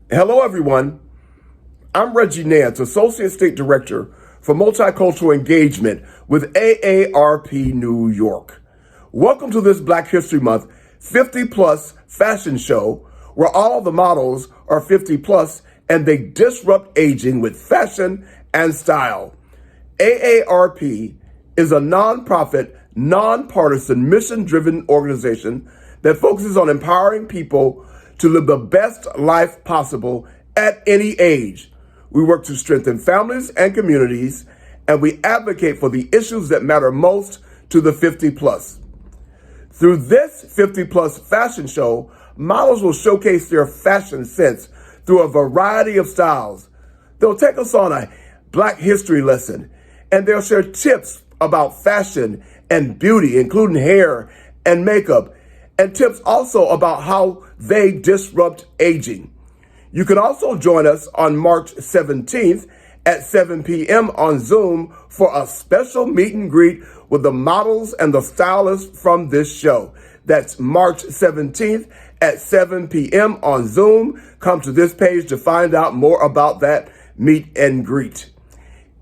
Hello, everyone. I'm Reggie Nance, Associate State Director for Multicultural Engagement with AARP New York. Welcome to this Black History Month 50 plus fashion show where all the models are 50 plus and they disrupt aging with fashion and style. AARP is a nonprofit, nonpartisan, mission-driven organization that focuses on empowering people to live the best life possible at any age. We work to strengthen families and communities, and we advocate for the issues that matter most to the 50 plus. Through this 50 plus fashion show, models will showcase their fashion sense through a variety of styles. They'll take us on a Black history lesson, and they'll share tips about fashion and beauty, including hair and makeup, and tips also about how they disrupt aging. You can also join us on March 17th at 7 p.m. on Zoom for a special meet and greet with the models and the stylists from this show. That's March 17th at 7 p.m. on Zoom. Come to this page to find out more about that meet and greet.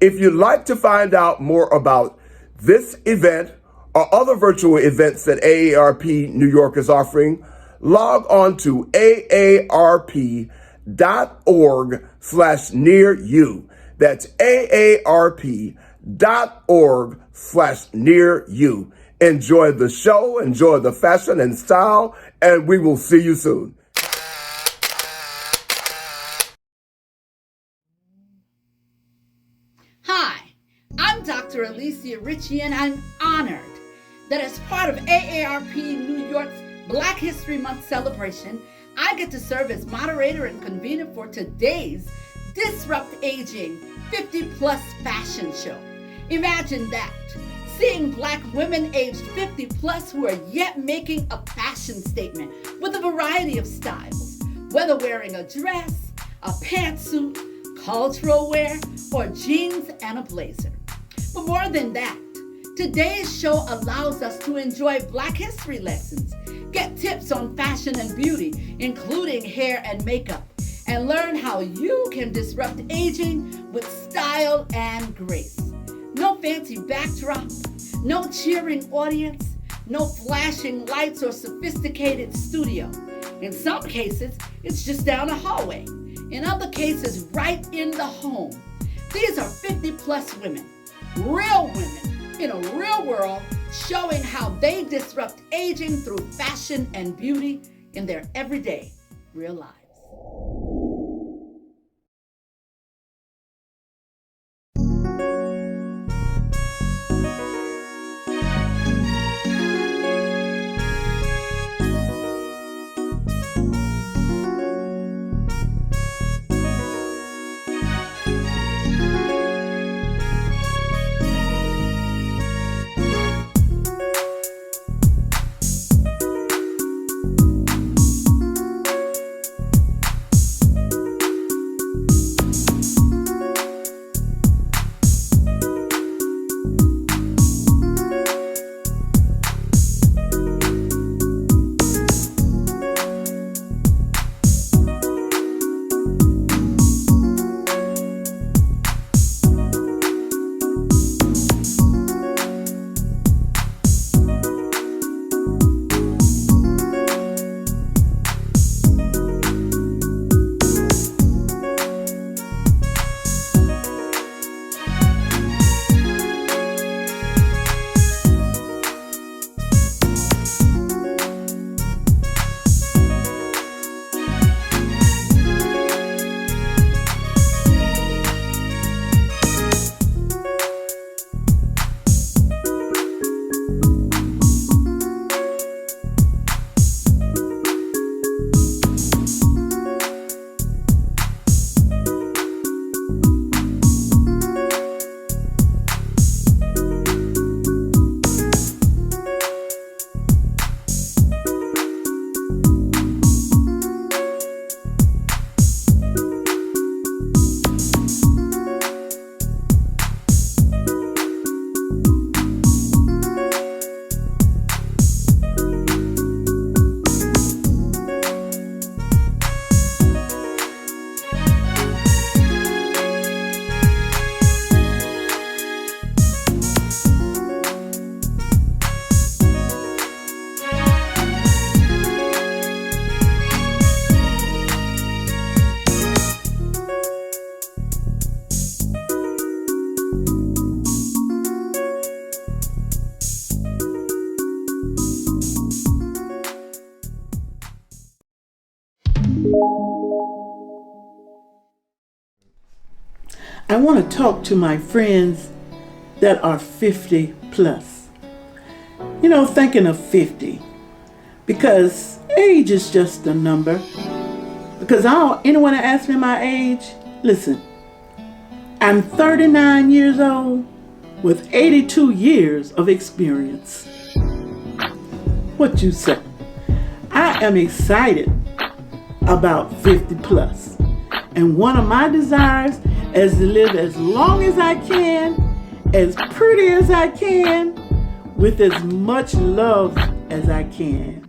If you'd like to find out more about this event or other virtual events that AARP New York is offering, log on to aarp.org/near-you. That's aarp.org/near-you. Enjoy the show, enjoy the fashion and style, and we will see you soon. Hi, I'm Dr. Alicia Ritchie, and I'm honored that as part of AARP New York's Black History Month celebration, I get to serve as moderator and convener for today's Disrupt Aging 50 Plus Fashion Show. Imagine that, seeing Black women aged 50 plus who are yet making a fashion statement with a variety of styles, whether wearing a dress, a pantsuit, cultural wear, or jeans and a blazer. But more than that, today's show allows us to enjoy Black history lessons, get tips on fashion and beauty, including hair and makeup, and learn how you can disrupt aging with style and grace. No fancy backdrop, no cheering audience, no flashing lights or sophisticated studio. In some cases, it's just down a hallway. In other cases, right in the home. These are 50 plus women, real women in a real world, showing how they disrupt aging through fashion and beauty in their everyday real lives. I want to talk to my friends that are 50 plus. You know, thinking of 50, because age is just a number. Because anyone that asks me my age, listen, I'm 39 years old with 82 years of experience. What you say? I am excited about 50 plus. And one of my desires is to live as long as I can, as pretty as I can, with as much love as I can.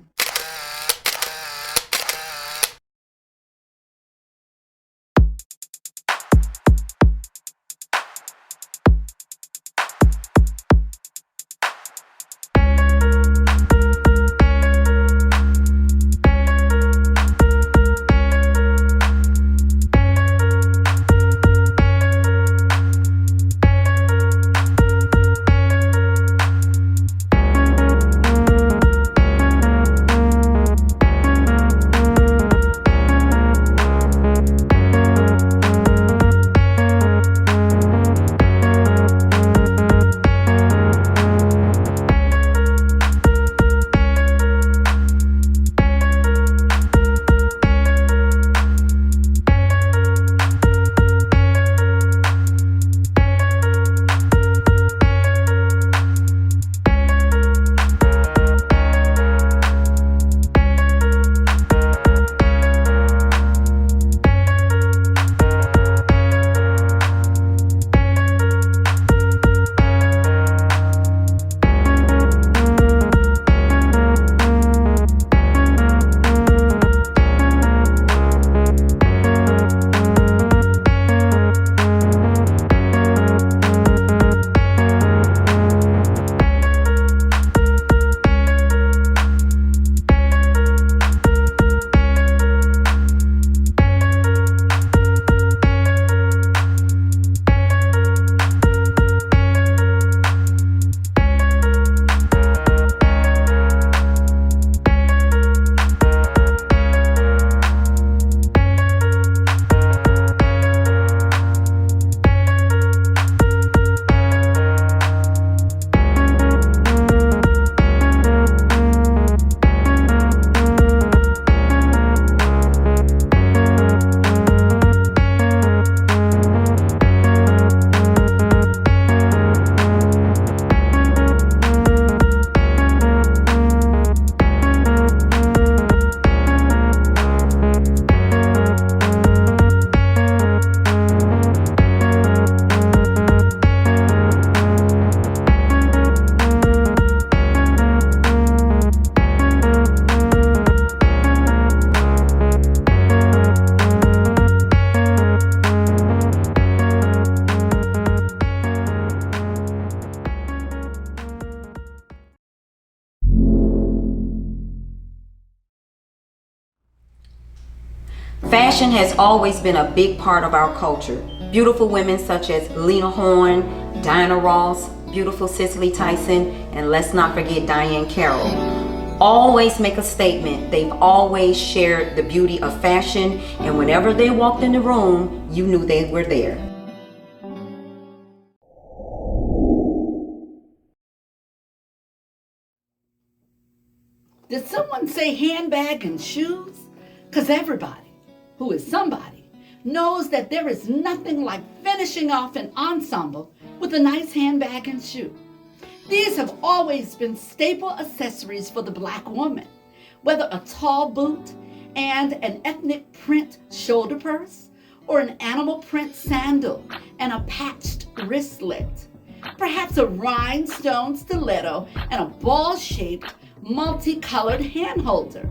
Fashion has always been a big part of our culture. Beautiful women such as Lena Horne, Diana Ross, beautiful Cicely Tyson, and let's not forget Diane Carroll, always make a statement. They've always shared the beauty of fashion, and whenever they walked in the room, you knew they were there. Did someone say handbag and shoes? Because everybody who is somebody knows that there is nothing like finishing off an ensemble with a nice handbag and shoe. These have always been staple accessories for the Black woman, whether a tall boot and an ethnic print shoulder purse, or an animal print sandal and a patched wristlet, perhaps a rhinestone stiletto and a ball-shaped, multicolored hand holder.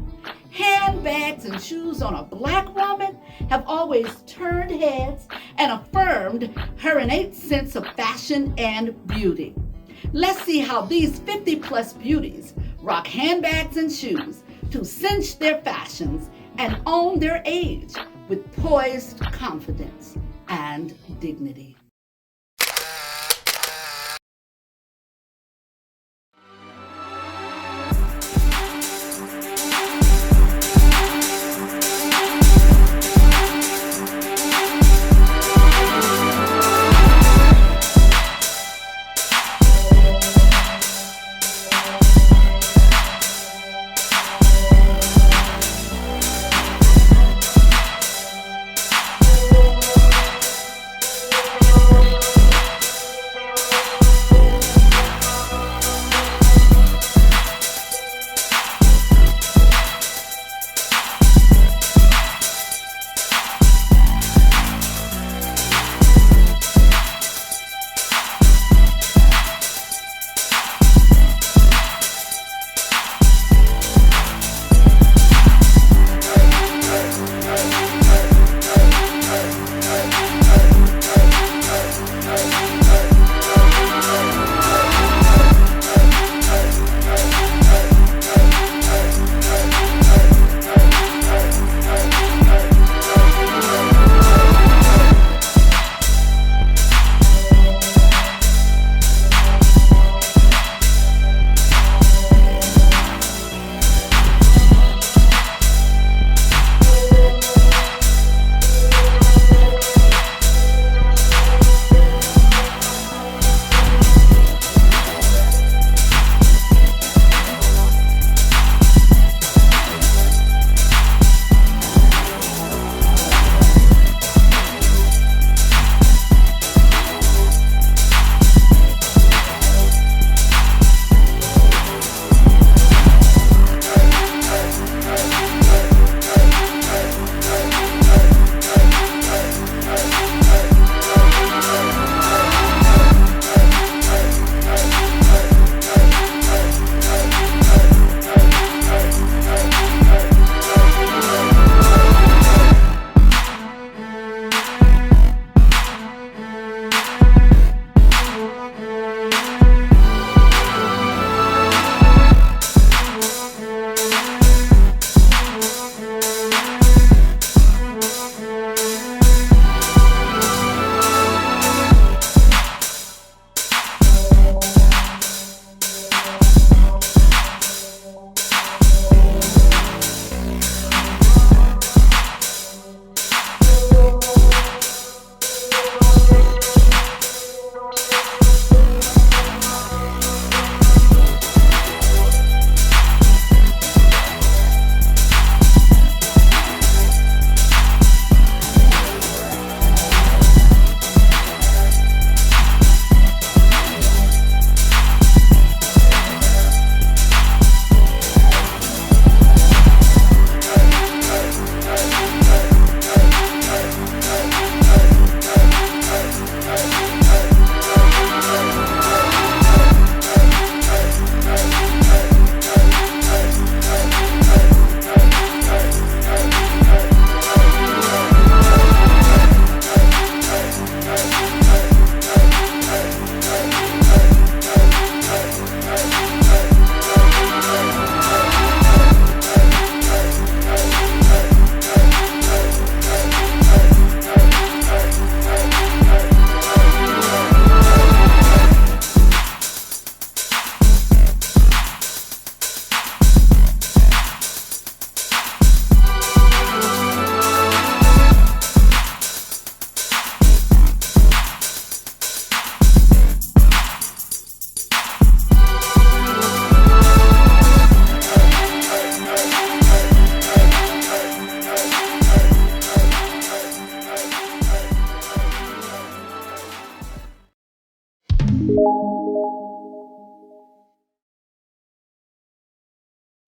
Handbags and shoes on a Black woman have always turned heads and affirmed her innate sense of fashion and beauty. Let's see how these 50-plus beauties rock handbags and shoes to cinch their fashions and own their age with poised confidence and dignity.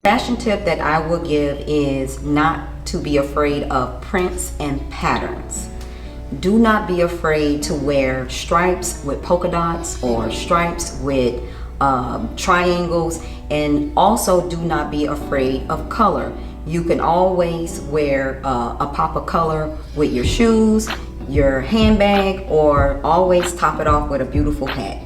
Fashion tip that I will give is not to be afraid of prints and patterns. Do not be afraid to wear stripes with polka dots or stripes with triangles, and also do not be afraid of color. You can always wear a pop of color with your shoes, your handbag, or always top it off with a beautiful hat.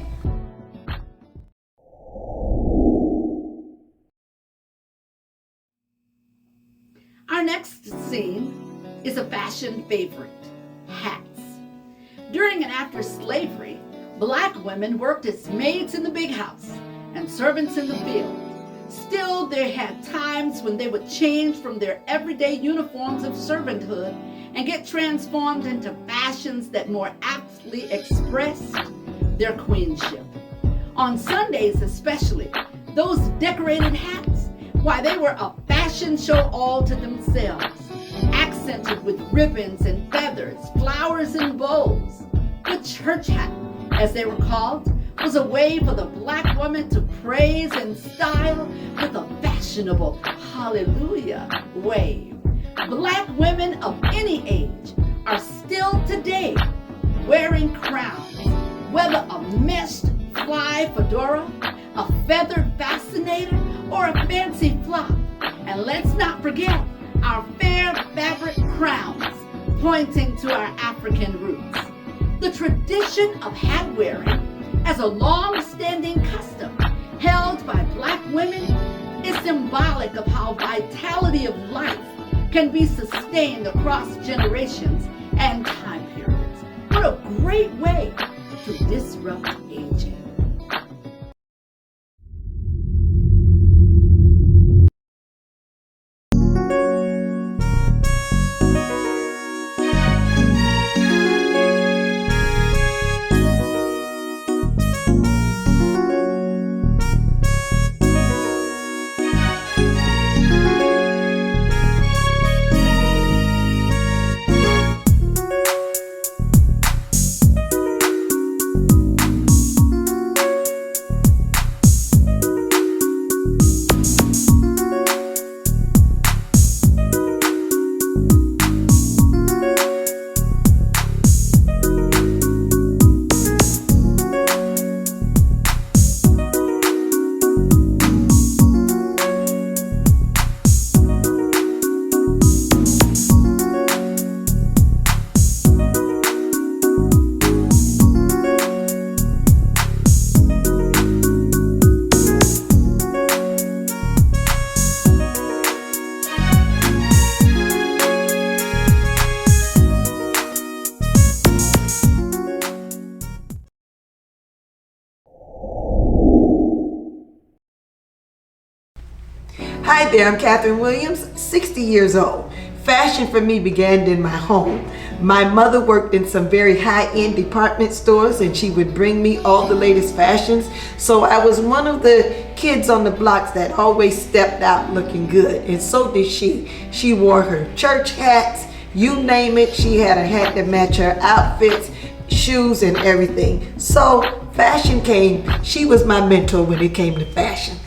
Our next scene is a fashion favorite, hats. During and after slavery, Black women worked as maids in the big house and servants in the field. Still, they had times when they would change from their everyday uniforms of servanthood and get transformed into fashions that more aptly expressed their queenship. On Sundays especially, those decorated hats, why, they were a fashion show all to themselves, accented with ribbons and feathers, flowers and bows. The church hat, as they were called, was a way for the Black woman to praise and style with a fashionable hallelujah wave. Black women of any age are still today wearing crowns, whether a meshed fly fedora, a feathered fascinator, or a fancy flop. And let's not forget our fair fabric crowns, pointing to our African roots. The tradition of hat wearing as a long-standing custom held by Black women is symbolic of how vitality of life can be sustained across generations and time periods. What a great way to disrupt aging. Hi there, I'm Catherine Williams, 60 years old. Fashion for me began in my home. My mother worked in some very high-end department stores, and she would bring me all the latest fashions. So I was one of the kids on the blocks that always stepped out looking good, and so did she. She wore her church hats, you name it, she had a hat that matched her outfits, shoes, and everything. So fashion came. She was my mentor when it came to fashions.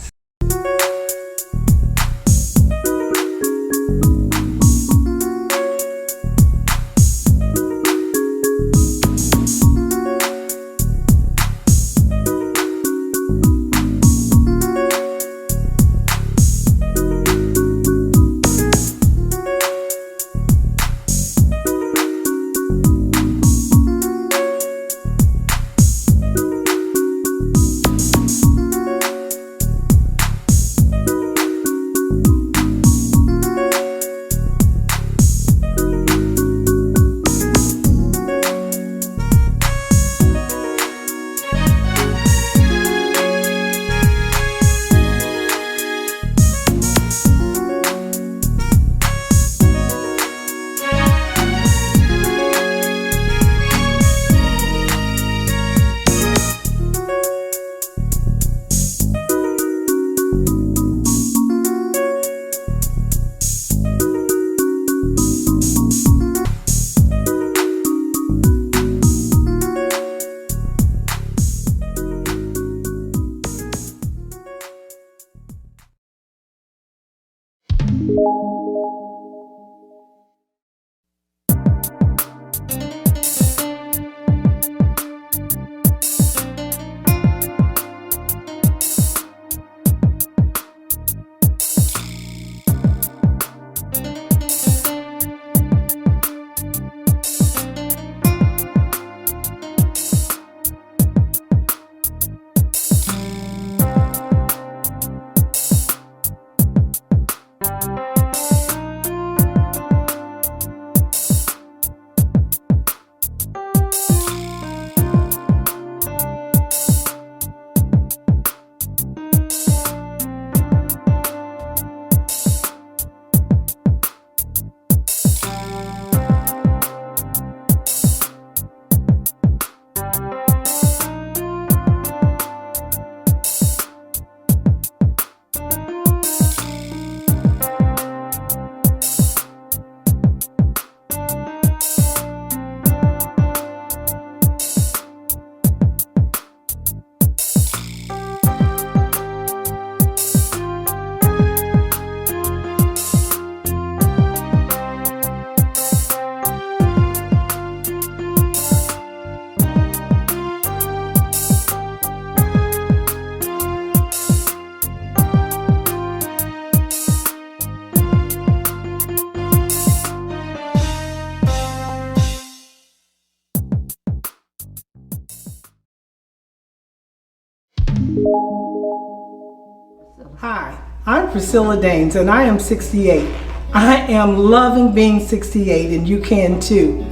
Hi, I'm Priscilla Danes and I am 68. I am loving being 68 and you can too.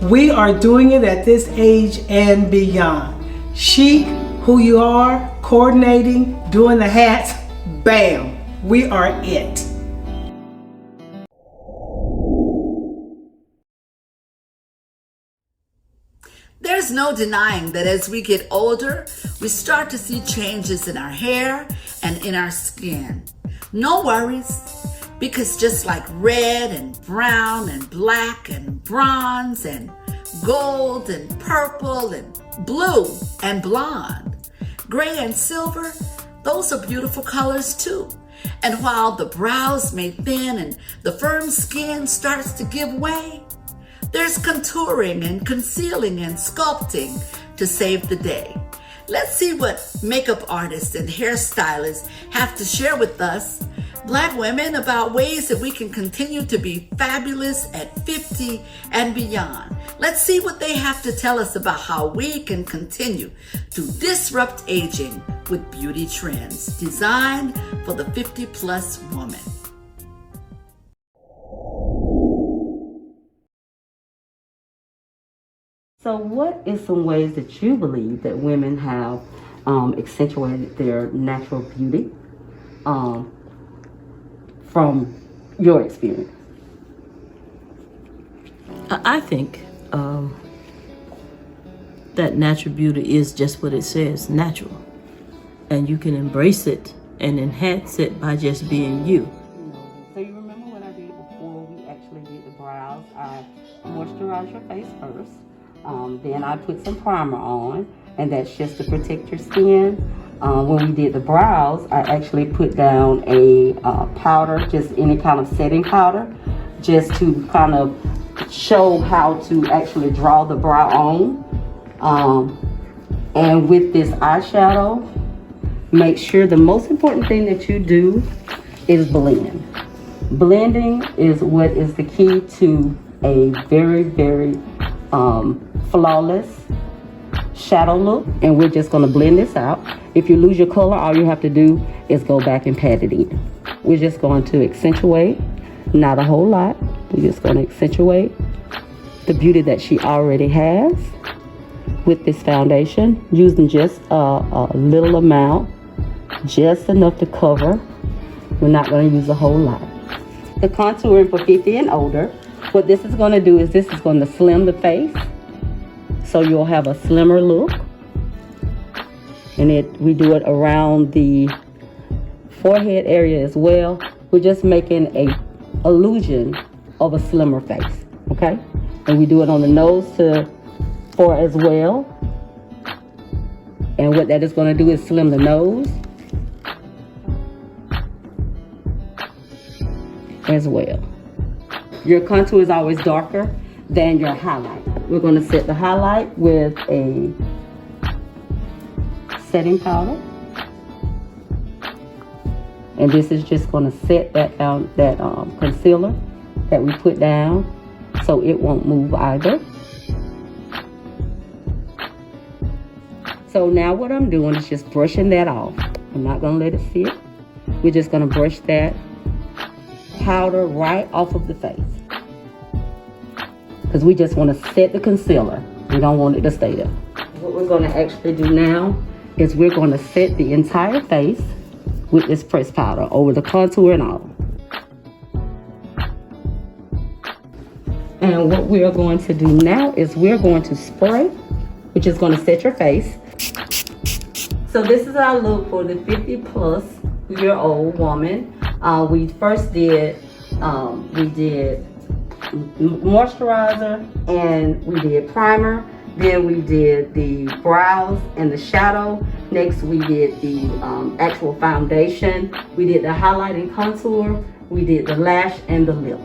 We are doing it at this age and beyond. Chic, who you are, coordinating, doing the hats, bam, we are it. There's no denying that as we get older, we start to see changes in our hair and in our skin. No worries, because just like red and brown and black and bronze and gold and purple and blue and blonde, gray and silver, those are beautiful colors too. And while the brows may thin and the firm skin starts to give way, there's contouring and concealing and sculpting to save the day. Let's see what makeup artists and hairstylists have to share with us, Black women, about ways that we can continue to be fabulous at 50 and beyond. Let's see what they have to tell us about how we can continue to disrupt aging with beauty trends designed for the 50-plus woman. So what is some ways that you believe that women have accentuated their natural beauty from your experience? I think that natural beauty is just what it says, natural. And you can embrace it and enhance it by just being you. So you remember what I did before we actually did the brows? I moisturized your face first. Then I put some primer on, and that's just to protect your skin. When we did the brows, I actually put down a powder, just any kind of setting powder, just to kind of show how to actually draw the brow on. And with this eyeshadow, make sure the most important thing that you do is blend. Blending is what is the key to a very, very flawless shadow look, and we're just going to blend this out. If you lose your color, all you have to do is go back and pat it in. We're just going to accentuate, not a whole lot. We're just going to accentuate the beauty that she already has with this foundation, using just a little amount, just enough to cover. We're not going to use a whole lot. The contouring for 50 and older, what this is going to do is this is going to slim the face, so you'll have a slimmer look. And we do it around the forehead area as well. We're just making a illusion of a slimmer face, okay? And we do it on the nose for as well. And what that is going to do is slim the nose as well. Your contour is always darker than your highlight. We're going to set the highlight with a setting powder. And this is just going to set that concealer that we put down so it won't move either. So now what I'm doing is just brushing that off. I'm not going to let it sit. We're just going to brush that powder right off of the face, because we just want to set the concealer. We don't want it to stay there. What we're going to actually do now is we're going to set the entire face with this pressed powder over the contour and all. And what we are going to do now is we're going to spray, which is going to set your face. So this is our look for the 50-plus-year-old woman. We first did moisturizer, and we did primer. Then we did the brows and the shadow. Next we did the actual foundation. We did the highlight and contour. We did the lash and the lip.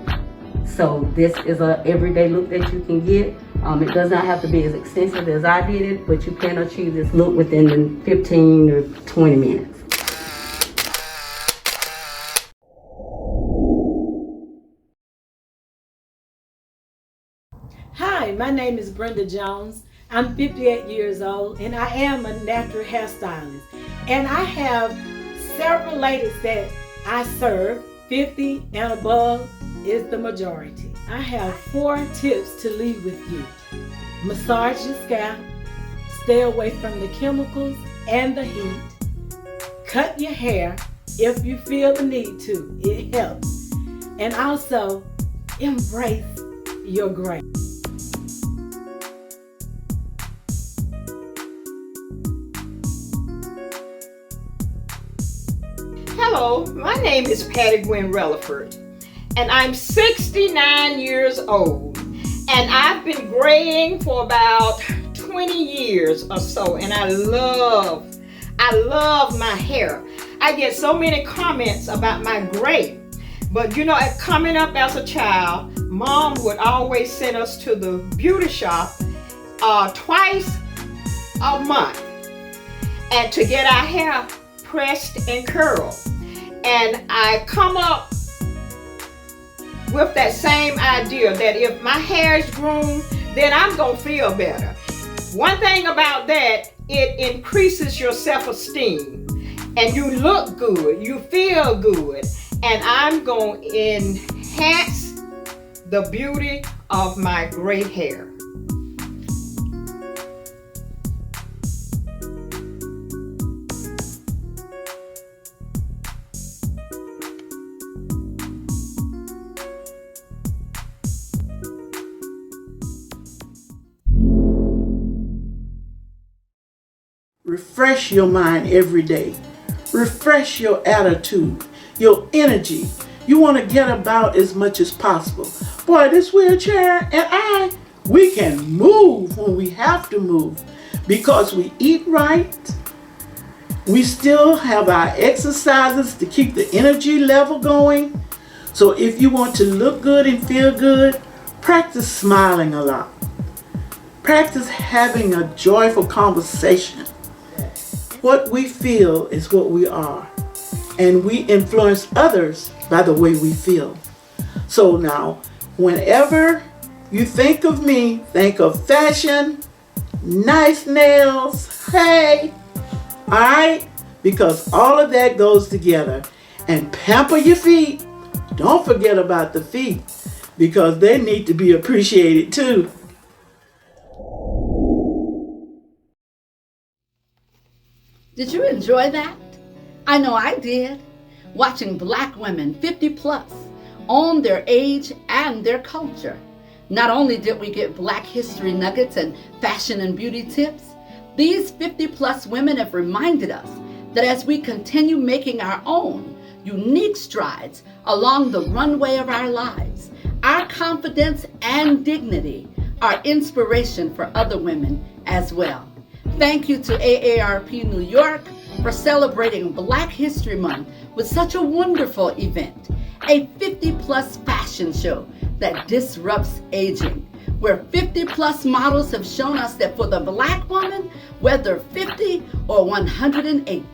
So this is a everyday look that you can get. It does not have to be as extensive as I did it, but you can achieve this look within 15 or 20 minutes. Hi, my name is Brenda Jones. I'm 58 years old and I am a natural hairstylist. And I have several ladies that I serve, 50 and above is the majority. I have 4 tips to leave with you. Massage your scalp, stay away from the chemicals and the heat, cut your hair if you feel the need to, it helps, and also embrace your grace. Hello, my name is Patty Gwen Relaford, and I'm 69 years old, and I've been graying for about 20 years or so, and I love my hair. I get so many comments about my gray, but you know, coming up as a child, Mom would always send us to the beauty shop twice a month, and to get our hair pressed and curled. And I come up with that same idea that if my hair is groomed, then I'm gonna feel better. One thing about that, it increases your self-esteem, and you look good, you feel good, and I'm gonna enhance the beauty of my gray hair. Refresh your mind every day. Refresh your attitude, your energy. You want to get about as much as possible. Boy, this wheelchair and we can move when we have to move because we eat right. We still have our exercises to keep the energy level going. So if you want to look good and feel good, practice smiling a lot. Practice having a joyful conversation. What we feel is what we are, and we influence others by the way we feel. So now, whenever you think of me, think of fashion, nice nails, hey, all right? Because all of that goes together. And pamper your feet. Don't forget about the feet, because they need to be appreciated too. Did you enjoy that? I know I did. Watching Black women 50 plus own their age and their culture. Not only did we get Black history nuggets and fashion and beauty tips, these 50 plus women have reminded us that as we continue making our own unique strides along the runway of our lives, our confidence and dignity are inspiration for other women as well. Thank you to AARP New York for celebrating Black History Month with such a wonderful event, a 50-plus fashion show that disrupts aging, where 50-plus models have shown us that for the Black woman, whether 50 or 108,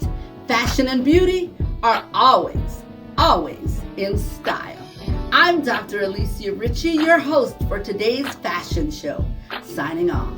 fashion and beauty are always, always in style. I'm Dr. Alicia Ritchie, your host for today's fashion show, signing off.